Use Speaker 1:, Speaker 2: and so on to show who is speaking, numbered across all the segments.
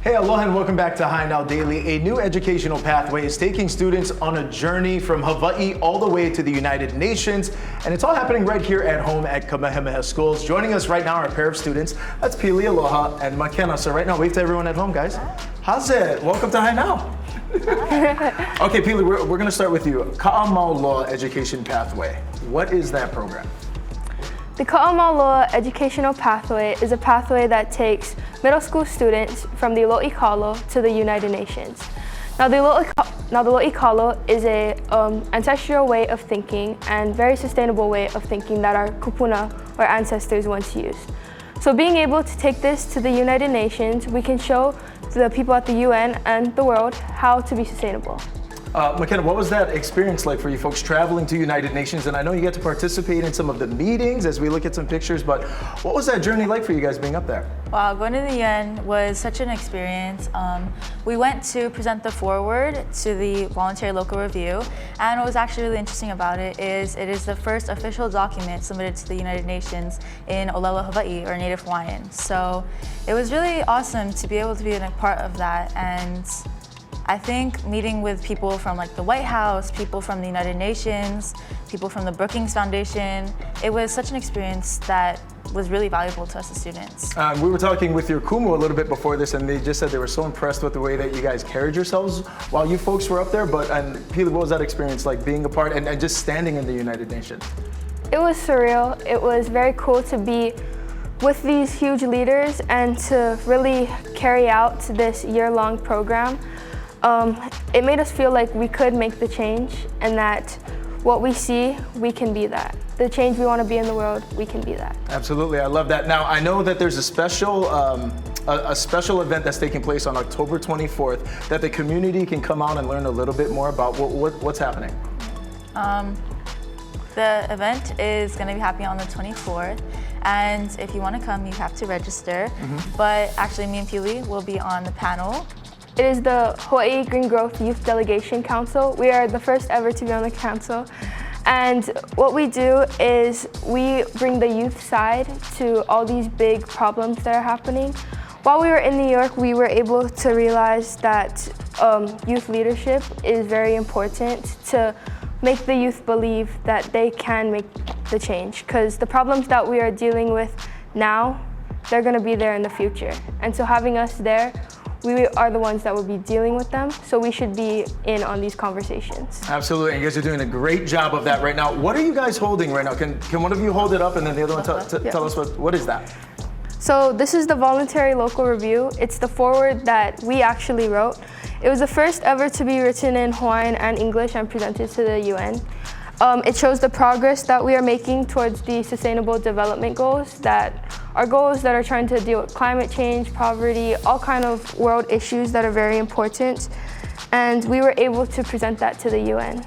Speaker 1: Hey, aloha and welcome back to High Now Daily. A new educational pathway is taking students on a journey from Hawaii all the way to the United Nations, and it's all happening right here at home at Kamehameha Schools. Joining us right now are a pair of students. That's Pilialoha and Makena. So right now, wave to everyone at home, guys. How's it? Welcome to High Now. Okay, Pili, we're going to start with you. Ka'amauloa Education Pathway. What is that program?
Speaker 2: The Ka'amauloa Educational Pathway is a pathway that takes middle school students from the Lo'ikalo to the United Nations. Now the Lo'ikalo is a ancestral way of thinking and very sustainable way of thinking that our kupuna, our ancestors, once used. So being able to take this to the United Nations, we can show the people at the UN and the world how to be sustainable.
Speaker 1: Makena, what was that experience like for you folks traveling to United Nations? And I know you get to participate in some of the meetings as we look at some pictures, but what was that journey like for you guys being up there?
Speaker 3: Wow, going to the UN was such an experience. We went to present the foreword to the Voluntary Local Review, and what was actually really interesting about it is the first official document submitted to the United Nations in Olelo, Hawaii, or Native Hawaiian. So it was really awesome to be able to be a part of that, and I think meeting with people from like the White House, people from the United Nations, people from the Brookings Foundation, it was such an experience that was really valuable to us as students.
Speaker 1: We were talking with your kumu a little bit before this, and they just said they were so impressed with the way that you guys carried yourselves while you folks were up there. And Pili, what was that experience like being a part and just standing in the United Nations?
Speaker 2: It was surreal. It was very cool to be with these huge leaders and to really carry out this year-long program. It made us feel like we could make the change and that what we see, we can be that. The change we want to be in the world, we can be that.
Speaker 1: Absolutely, I love that. Now, I know that there's a special event that's taking place on October 24th that the community can come out and learn a little bit more about. What's happening?
Speaker 3: The event is going to be happening on the 24th, and if you want to come, you have to register. But actually, me and Pili will be on the panel.
Speaker 2: It is the Hawaii Green Growth Youth Delegation Council. We are the first ever to be on the council. And what we do is we bring the youth side to all these big problems that are happening. While we were in New York, we were able to realize that youth leadership is very important to make the youth believe that they can make the change. Because the problems that we are dealing with now, they're going to be there in the future. And so having us there, we are the ones that will be dealing with them, so we should be in on these conversations.
Speaker 1: Absolutely, and you guys are doing a great job of that right now. What are you guys holding right now? Can one of you hold it up and then the other one tell us what is that?
Speaker 2: So this is the Voluntary Local Review. It's the foreword that we actually wrote. It was the first ever to be written in Hawaiian and English and presented to the UN. It shows the progress that we are making towards the Sustainable Development Goals, that are goals that are trying to deal with climate change, poverty, all kind of world issues that are very important. And we were able to present that to the UN.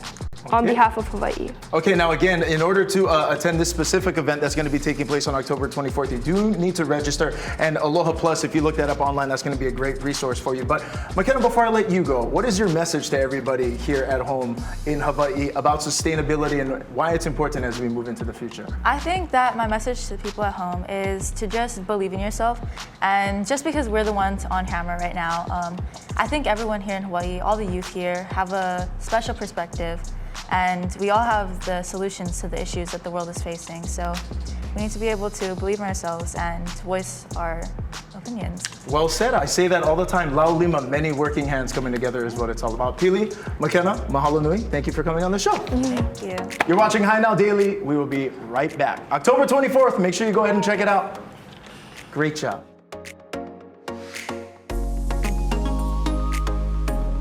Speaker 2: On behalf of Hawaii.
Speaker 1: Okay, now again, in order to attend this specific event that's going to be taking place on October 24th, you do need to register. And Aloha Plus, if you look that up online, that's going to be a great resource for you. But Makena, before I let you go, what is your message to everybody here at home in Hawaii about sustainability and why it's important as we move into the future?
Speaker 3: I think that my message to the people at home is to just believe in yourself. And just because we're the ones on camera right now, I think everyone here in Hawaii, all the youth here, have a special perspective. And we all have the solutions to the issues that the world is facing. So we need to be able to believe in ourselves and voice our opinions.
Speaker 1: Well said. I say that all the time. Lau lima, many working hands coming together is what it's all about. Pili, Makena, mahalo nui. Thank you for coming on the show.
Speaker 3: Thank you.
Speaker 1: You're watching High Now Daily. We will be right back. October 24th. Make sure you go ahead and check it out. Great job.